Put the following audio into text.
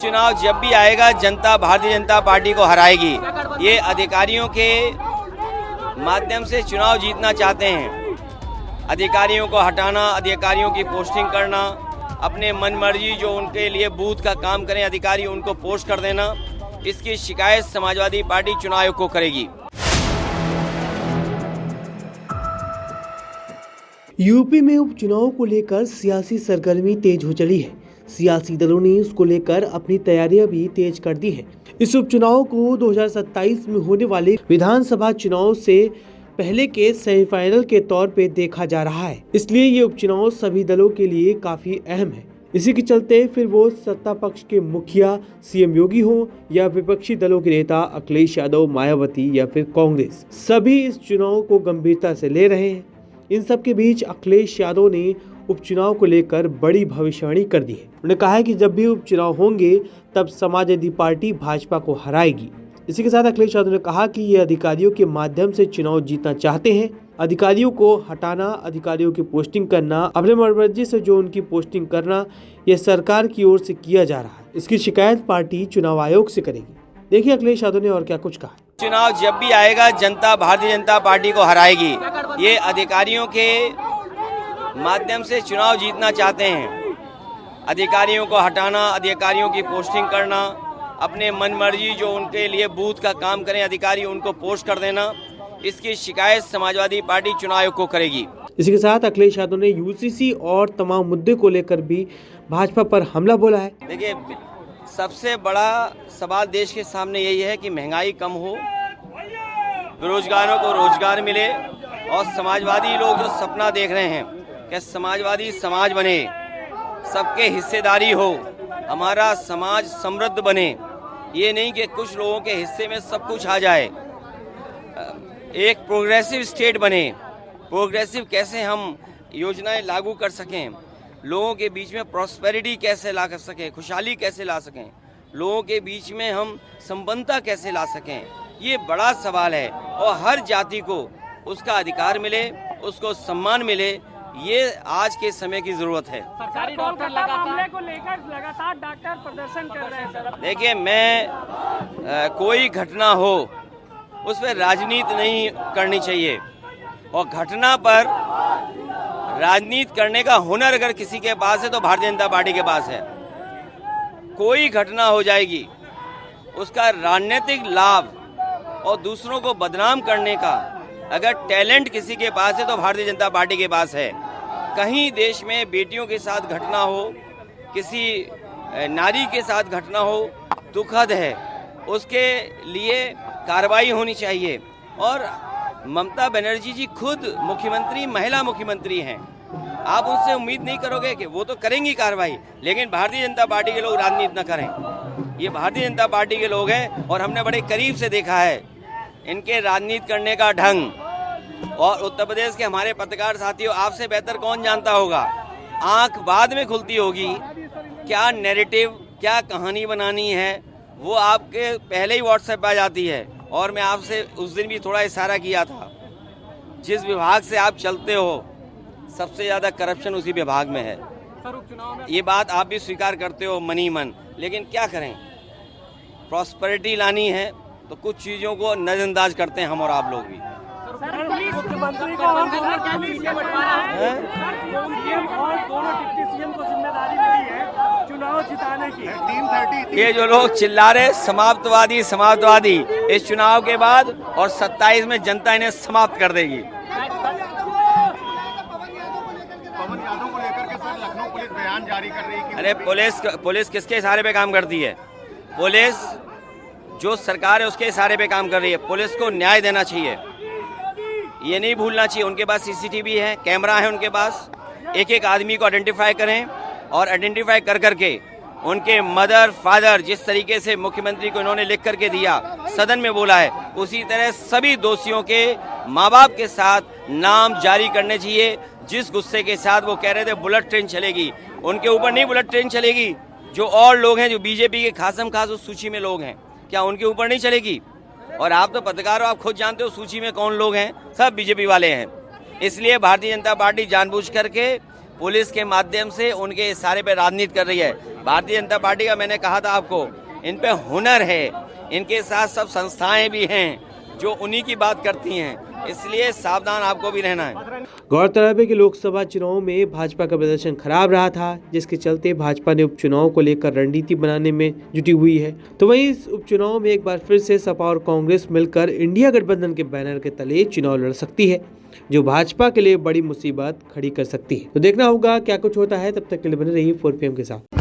चुनाव जब भी आएगा जनता भारतीय जनता पार्टी को हराएगी। ये अधिकारियों के माध्यम से चुनाव जीतना चाहते हैं। अधिकारियों को हटाना, अधिकारियों की पोस्टिंग करना, अपने मनमर्जी जो उनके लिए बूथ का काम करें अधिकारी उनको पोस्ट कर देना, इसकी शिकायत समाजवादी पार्टी चुनाव आयोग को करेगी। यूपी में उपचुनाव को लेकर सियासी सरगर्मी तेज हो चली है। सियासी दलों ने इसको लेकर अपनी तैयारियां भी तेज कर दी हैं। इस उपचुनाव को 2027 में होने वाले विधानसभा चुनाव से पहले के सेमीफाइनल के तौर पे देखा जा रहा है, इसलिए ये उपचुनाव सभी दलों के लिए काफी अहम है। इसी के चलते फिर वो सत्ता पक्ष के मुखिया सीएम योगी हो या विपक्षी दलों के नेता अखिलेश यादव, मायावती या फिर कांग्रेस, सभी इस चुनाव को गंभीरता से ले रहे हैं। इन सब के बीच अखिलेश यादव ने उपचुनाव को लेकर बड़ी भविष्यवाणी कर दी है। उन्होंने कहा है कि जब भी उपचुनाव होंगे तब समाजवादी पार्टी भाजपा को हराएगी। इसी के साथ अखिलेश यादव ने कहा कि ये अधिकारियों के माध्यम से चुनाव जीतना चाहते हैं। अधिकारियों को हटाना, अधिकारियों की पोस्टिंग करना, अपने मनमर्जी से जो उनकी पोस्टिंग करना, यह सरकार की ओर से किया जा रहा है। इसकी शिकायत पार्टी चुनाव आयोग से करेगी। देखिए अखिलेश यादव ने और क्या कुछ कहा। चुनाव जब भी आएगा जनता भारतीय जनता पार्टी को हराएगी। ये अधिकारियों के माध्यम से चुनाव जीतना चाहते हैं। अधिकारियों को हटाना, अधिकारियों की पोस्टिंग करना, अपने मनमर्जी जो उनके लिए बूथ का काम करें अधिकारी उनको पोस्ट कर देना, इसकी शिकायत समाजवादी पार्टी चुनाव आयोग को करेगी। इसी के साथ अखिलेश यादव ने यूसीसी और तमाम मुद्दे को लेकर भी भाजपा पर हमला बोला है। देखिए, सबसे बड़ा सवाल देश के सामने यही है कि महंगाई कम हो, बेरोजगारों को रोजगार मिले और समाजवादी लोग जो सपना देख रहे हैं कि समाजवादी समाज बने, सबके हिस्सेदारी हो, हमारा समाज समृद्ध बने, ये नहीं कि कुछ लोगों के हिस्से में सब कुछ आ जाए। एक प्रोग्रेसिव स्टेट बने। प्रोग्रेसिव कैसे हम योजनाएं लागू कर सकें, लोगों के बीच में प्रॉस्पेरिटी कैसे ला कर सकें, खुशहाली कैसे ला सकें, लोगों के बीच में हम संबंधता कैसे ला सकें, ये बड़ा सवाल है। और हर जाति को उसका अधिकार मिले, उसको सम्मान मिले, ये आज के समय की जरूरत है। सरकारी डॉक्टर मामले को लेकर लगातार डॉक्टर प्रदर्शन कर रहे हैं। देखिए, मैं कोई घटना हो उस पर राजनीति नहीं करनी चाहिए, और घटना पर राजनीति करने का हुनर अगर किसी के पास है तो भारतीय जनता पार्टी के पास है। कोई घटना हो जाएगी, उसका राजनीतिक लाभ और दूसरों को बदनाम करने का अगर टैलेंट किसी के पास है तो भारतीय जनता पार्टी के पास है। कहीं देश में बेटियों के साथ घटना हो, किसी नारी के साथ घटना हो, दुखद है, उसके लिए कार्रवाई होनी चाहिए। और ममता बनर्जी जी खुद मुख्यमंत्री, महिला मुख्यमंत्री हैं, आप उनसे उम्मीद नहीं करोगे कि वो तो करेंगी कार्रवाई, लेकिन भारतीय जनता पार्टी के लोग राजनीति न करें। ये भारतीय जनता पार्टी के लोग हैं और हमने बड़े करीब से देखा है इनके राजनीति करने का ढंग। और उत्तर प्रदेश के हमारे पत्रकार साथियों, आपसे बेहतर कौन जानता होगा, आंख बाद में खुलती होगी, क्या नैरेटिव, क्या कहानी बनानी है, वो आपके पहले ही व्हाट्सएप आ जाती है। और मैं आपसे उस दिन भी थोड़ा इशारा किया था, जिस विभाग से आप चलते हो सबसे ज्यादा करप्शन उसी विभाग में है। ये बात आप भी स्वीकार करते हो मनी मन, लेकिन क्या करें, प्रॉस्पेरिटी लानी है तो कुछ चीजों को नजरअंदाज करते हैं हम और आप लोग भी। मुख्यमंत्री को और दोनों डिप्टी सीएम को जिम्मेदारी मिली है चुनाव जिताने की। ये जो लोग चिल्ला रहे समाप्तवादी समाप्तवादी, इस चुनाव के बाद और 27 में जनता इन्हें समाप्त कर देगी। पवन यादव को लेकर के सर लखनऊ पुलिस बयान जारी कर रही है। अरे पुलिस किसके इशारे पे काम करती है? पुलिस जो सरकार है उसके इशारे पे काम कर रही है। पुलिस को न्याय देना चाहिए, ये नहीं भूलना चाहिए। उनके पास सीसीटीवी है, कैमरा है उनके पास, एक एक आदमी को आइडेंटिफाई करें और आइडेंटिफाई कर करके उनके मदर फादर, जिस तरीके से मुख्यमंत्री को इन्होंने लिख करके दिया, सदन में बोला है, उसी तरह सभी दोषियों के माँ बाप के साथ नाम जारी करने चाहिए। जिस गुस्से के साथ वो कह रहे थे बुलेट ट्रेन चलेगी, उनके ऊपर नहीं बुलेट ट्रेन चलेगी। जो और लोग हैं, जो बीजेपी के खासम खास उस सूची में लोग हैं, क्या उनके ऊपर नहीं चलेगी? और आप तो पत्रकार हो, आप खुद जानते हो सूची में कौन लोग हैं, सब बीजेपी वाले हैं। इसलिए भारतीय जनता पार्टी जानबूझ करके पुलिस के माध्यम से उनके इशारे पे राजनीति कर रही है। भारतीय जनता पार्टी का मैंने कहा था आपको, इन पे हुनर है, इनके साथ सब संस्थाएं भी हैं जो उन्हीं की बात करती हैं, इसलिए सावधान आपको भी रहना है। गौरतलब है कि लोकसभा चुनाव में भाजपा का प्रदर्शन खराब रहा था, जिसके चलते भाजपा ने उपचुनाव को लेकर रणनीति बनाने में जुटी हुई है। तो वहीं इस उपचुनाव में एक बार फिर से सपा और कांग्रेस मिलकर इंडिया गठबंधन के बैनर के तले चुनाव लड़ सकती है, जो भाजपा के लिए बड़ी मुसीबत खड़ी कर सकती है। तो देखना होगा क्या कुछ होता है। तब तक के लिए बने रहिए 4PM के साथ।